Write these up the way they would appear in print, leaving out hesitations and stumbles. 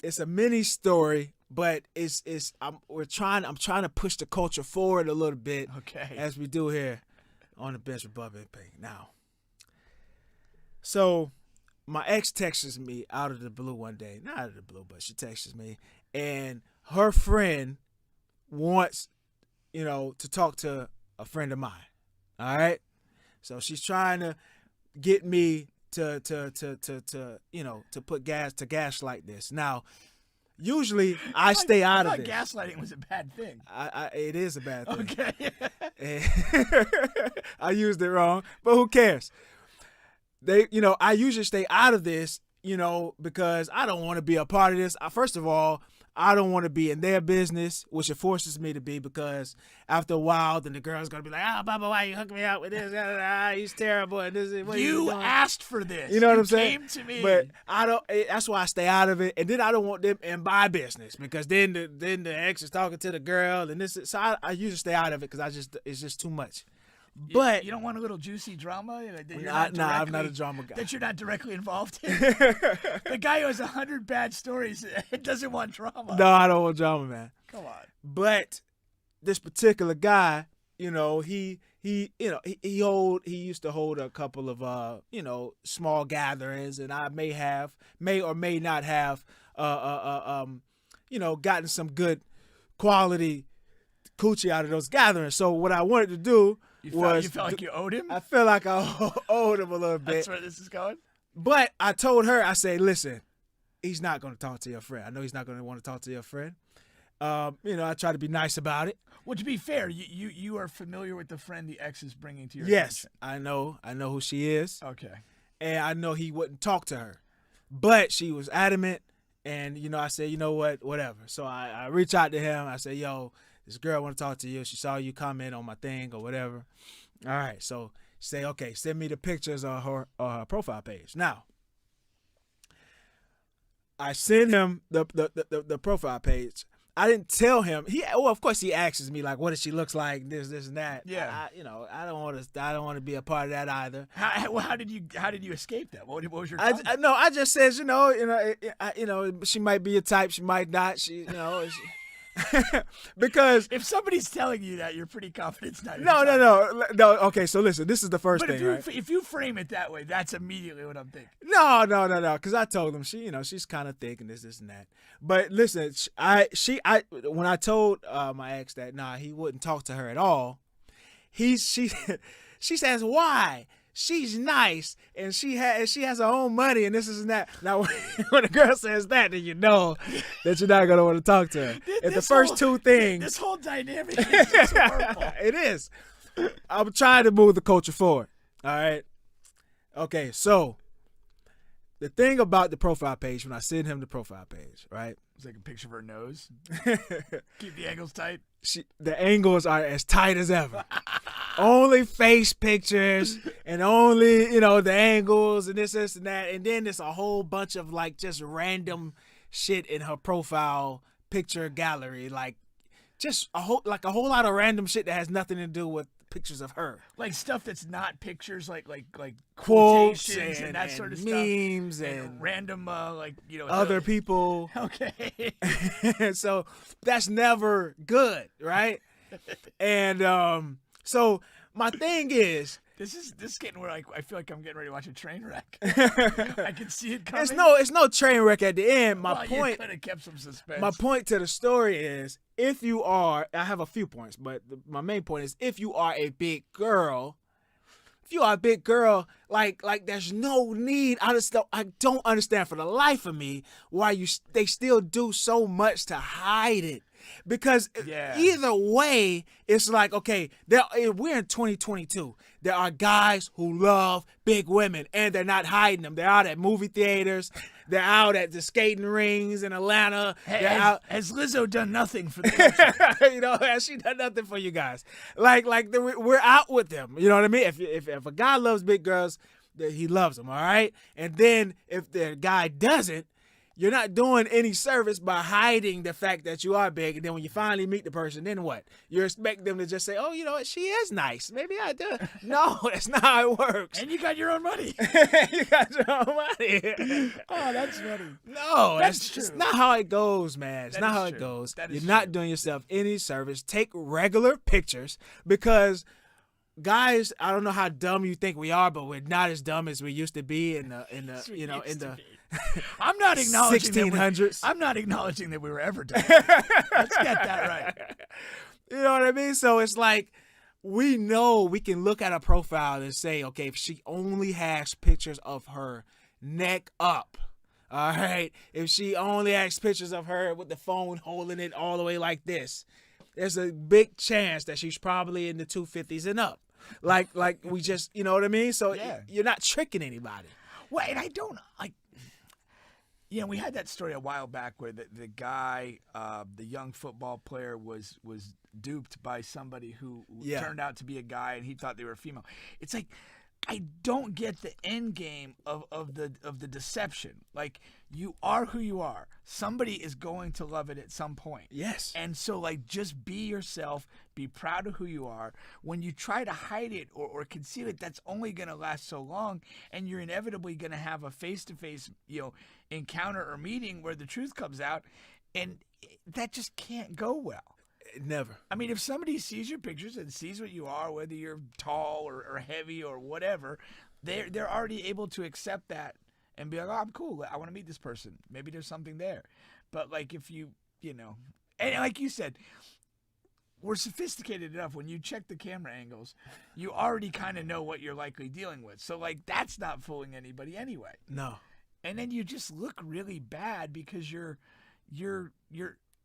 it's a mini story, but I'm trying to push the culture forward a little bit, as we do here on the Bench Republic page. Now, so my ex texts me out of the blue one day, not out of the blue, but she texts me, and her friend wants, to talk to a friend of mine. All right, so she's trying to get me to put gaslight this. Now, usually I stay out of it. Gaslighting was a bad thing. It is a bad thing. Okay. I used it wrong, but who cares? I usually stay out of this, because I don't want to be a part of this. First of all, I don't want to be in their business, which it forces me to be, because after a while, then the girl's going to be like, Baba, why you hook me up with this? He's terrible. And this is what you asked for this. You know what I'm saying? Came to me. But that's why I stay out of it. And then I don't want them in my business, because then the ex is talking to the girl, and so I usually stay out of it, because it's just too much. But you don't want a little juicy drama? I'm not a drama guy. That you're not directly involved in? The guy who has 100 bad stories doesn't want drama. No, I don't want drama, man. Come on. But this particular guy, he used to hold a couple of small gatherings, and I may or may not have gotten some good quality coochie out of those gatherings. So what I wanted to do you felt like you owed him? I felt like I owed him a little bit. That's where this is going? But I told her, I say, listen, he's not going to talk to your friend. I know he's not going to want to talk to your friend. I try to be nice about it. Well, to be fair, you are familiar with the friend the ex is bringing to your attention. Yes, I know who she is. Okay. And I know he wouldn't talk to her. But she was adamant, and, I said, you know what, whatever. So I reach out to him. I say, yo, this girl want to talk to you. She saw you comment on my thing or whatever. All right. So say, okay, send me the pictures on her profile page. Now, I send him the profile page. I didn't tell him. Of course, he asks me like, "What does she looks like?" This and that. Yeah. I don't want to be a part of that either. How did you escape that? What was your? I just says, she might be a type, she might not. Because if somebody's telling you that, you're pretty confident it's not. No. Okay, so listen, this is the first thing, right? If you frame it that way, that's immediately what I'm thinking. No, because I told him she's kind of thick and this and that. But listen, when I told my ex that he wouldn't talk to her at all, she says, why? She's nice and she has her own money and this and that. Now, when a girl says that, then you know that you're not gonna want to talk to her. If the first two things, this whole dynamic is just horrible. It is. I'm trying to move the culture forward. All right. Okay. So the thing about the profile page, when I send him the profile page, right? It's like a picture of her nose. Keep the angles tight. The angles are as tight as ever. Only face pictures and only, the angles and this and that. And then there's a whole bunch of like just random shit in her profile picture gallery. Like just a whole lot of random shit that has nothing to do with pictures of her. Like stuff that's not pictures, like quotes quotations and that sort of memes stuff. And random, other people. Okay. So that's never good, right? And so my thing is, this is getting where I feel like I'm getting ready to watch a train wreck. I can see it coming. It's no train wreck at the end. My point. You could have kept some suspense. My point to the story is, I have a few points, but my main point is, if you are a big girl, like there's no need. I don't understand for the life of me why they still do so much to hide it. Because either way, it's like, okay, we're in 2022. There are guys who love big women, and they're not hiding them. They're out at movie theaters. They're out at the skating rings in Atlanta. Has Lizzo done nothing for the culture? Has she done nothing for you guys? We're out with them. You know what I mean? If a guy loves big girls, he loves them, all right? And then if the guy doesn't, You're not doing any service by hiding the fact that you are big. And then when you finally meet the person, then what? You expect them to just say, oh, you know what? She is nice. Maybe I do. No, that's not how it works. And you got your own money. You got your own money. Oh, that's funny. No, That's true. it's not how it goes, man. It's That not is how true. it goes. That You're is not true. doing yourself any service. Take regular pictures because guys, I don't know how dumb you think we are, but we're not as dumb as we used to be in the I'm not acknowledging 1600s. I'm not acknowledging that we were ever done. Let's get that right. You know what I mean? So it's like we know we can look at a profile and say, okay, if she only has pictures of her neck up, all right, if she only has pictures of her with the phone holding it all the way like this, there's a big chance that she's probably in the 250s and up. Like we just, you know what I mean? So Yeah. you're not tricking anybody. Well, and I don't like. You know, we had that story a while back where the guy, the young football player, was duped by somebody who Yeah. turned out to be a guy, and he thought they were female. It's like I don't get the end game of the deception. Like, you are who you are. Somebody is going to love it at some point. Yes. And so, like, just be yourself. Be proud of who you are. When you try to hide it or conceal it, that's only going to last so long, and you're inevitably going to have a face-to-face, encounter or meeting where the truth comes out, and that just can't go well. Never. I mean, if somebody sees your pictures and sees what you are, whether you're tall or heavy or whatever, they're already able to accept that and be like, oh, I'm cool. I want to meet this person. Maybe there's something there. But like if you and like you said, we're sophisticated enough. When you check the camera angles, you already kind of know what you're likely dealing with. So like that's not fooling anybody anyway. No. And then you just look really bad because you're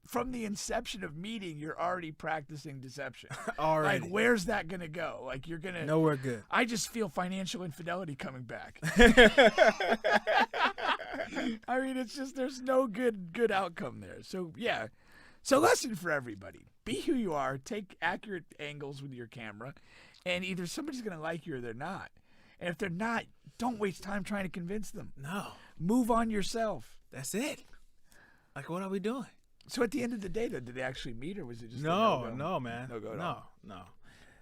from the inception of meeting, you're already practicing deception. Already. Like, where's that going to go? Like, you're going to... Nowhere good. I just feel financial infidelity coming back. I mean, it's just, there's no good outcome there. So, yeah. So, lesson for everybody. Be who you are. Take accurate angles with your camera. And either somebody's going to like you or they're not. And if they're not, don't waste time trying to convince them. No. Move on yourself. That's it. Like, what are we doing? So at the end of the day, though, did they actually meet, or was it just No, a no, man. No go at all? No.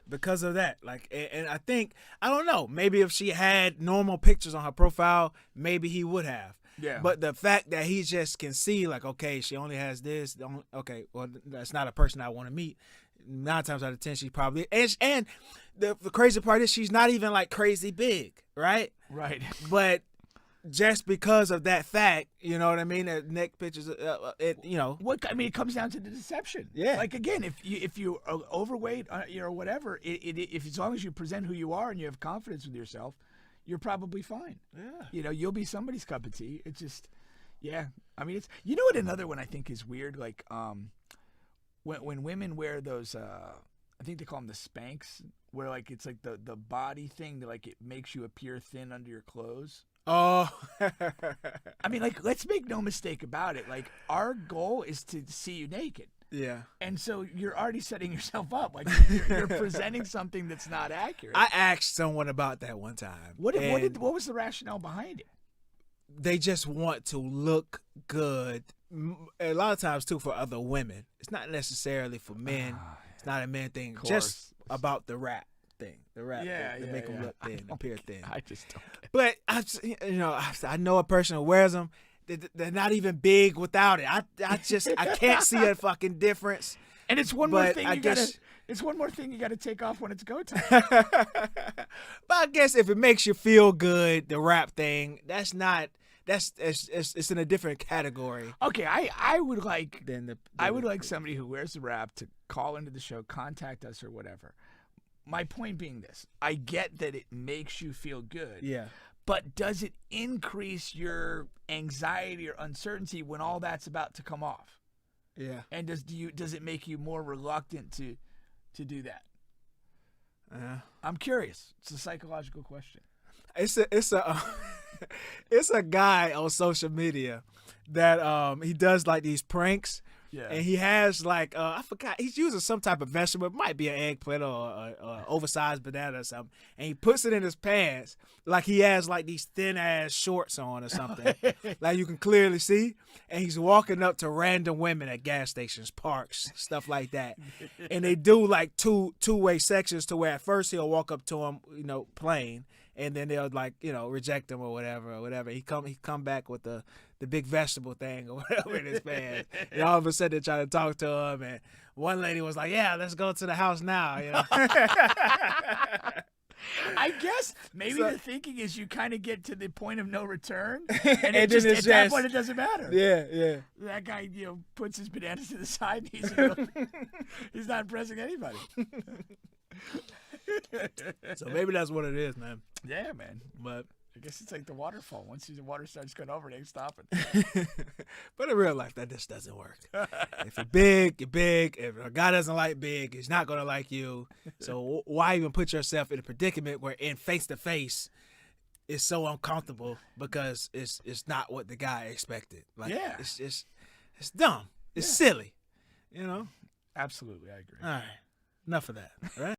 Because of that. Like, and I think, I don't know, maybe if she had normal pictures on her profile, maybe he would have. Yeah. But the fact that he just can see, like, okay, she only has this. Okay, well, that's not a person I want to meet. 9 times out of 10, she probably, and the crazy part is she's not even like crazy big, right? Right. But just because of that fact, you know what I mean? That neck pictures, What I mean, it comes down to the deception. Yeah. Like again, if you are overweight, or whatever, if as long as you present who you are and you have confidence with yourself, you're probably fine. Yeah. You'll be somebody's cup of tea. It's just, yeah. I mean, it's what another one I think is weird. Like when women wear those, I think they call them the Spanx, where like it's like the body thing that like it makes you appear thin under your clothes. Oh. I mean, like, let's make no mistake about it. Like, our goal is to see you naked. Yeah. And so you're already setting yourself up. Like, you're presenting something that's not accurate. I asked someone about that one time. What was the rationale behind it? They just want to look good. A lot of times, too, for other women. It's not necessarily for men. It's not a man thing. Just about the rap thing. The rap thing. They make them look thin, appear thin. I just don't get it. But I know a person who wears them. They're not even big without it. I can't see a fucking difference. And it's one more thing it's one more thing you gotta take off when it's go time. But I guess if it makes you feel good, the rap thing, it's in a different category. Okay, I would like I would like somebody who wears the rap to call into the show, contact us or whatever. My point being this, I get that it makes you feel good. Yeah. But does it increase your anxiety or uncertainty when all that's about to come off? Yeah. And does it make you more reluctant to do that? I'm curious. It's a psychological question. It's a guy on social media that he does like these pranks Yeah. And he has like I forgot, he's using some type of vegetable. It might be an eggplant or a oversized banana or something. And he puts it in his pants like he has like these thin ass shorts on or something, like you can clearly see. And he's walking up to random women at gas stations, parks, stuff like that. And they do like two-way sections to where at first he'll walk up to him, plain, and then they'll like reject him or whatever. He come back with the big vegetable thing or whatever in his pants. And all of a sudden they're trying to talk to him, and one lady was like, "Yeah, let's go to the house now." I guess maybe the thinking is you kind of get to the point of no return, and And it just, then at it's that just- point it doesn't matter. Yeah. That guy, puts his bananas to the side. And he's not impressing anybody. So maybe that's what it is, man. Yeah, man. But I guess it's like the waterfall. Once the water starts going over, they ain't stopping. but in real life, that just doesn't work. If you're big, you're big. If a guy doesn't like big, he's not gonna like you. So why even put yourself in a predicament where in face to face is so uncomfortable because it's not what the guy expected. Like, Yeah. it's dumb. It's silly. Absolutely, I agree. All right, enough of that. All right.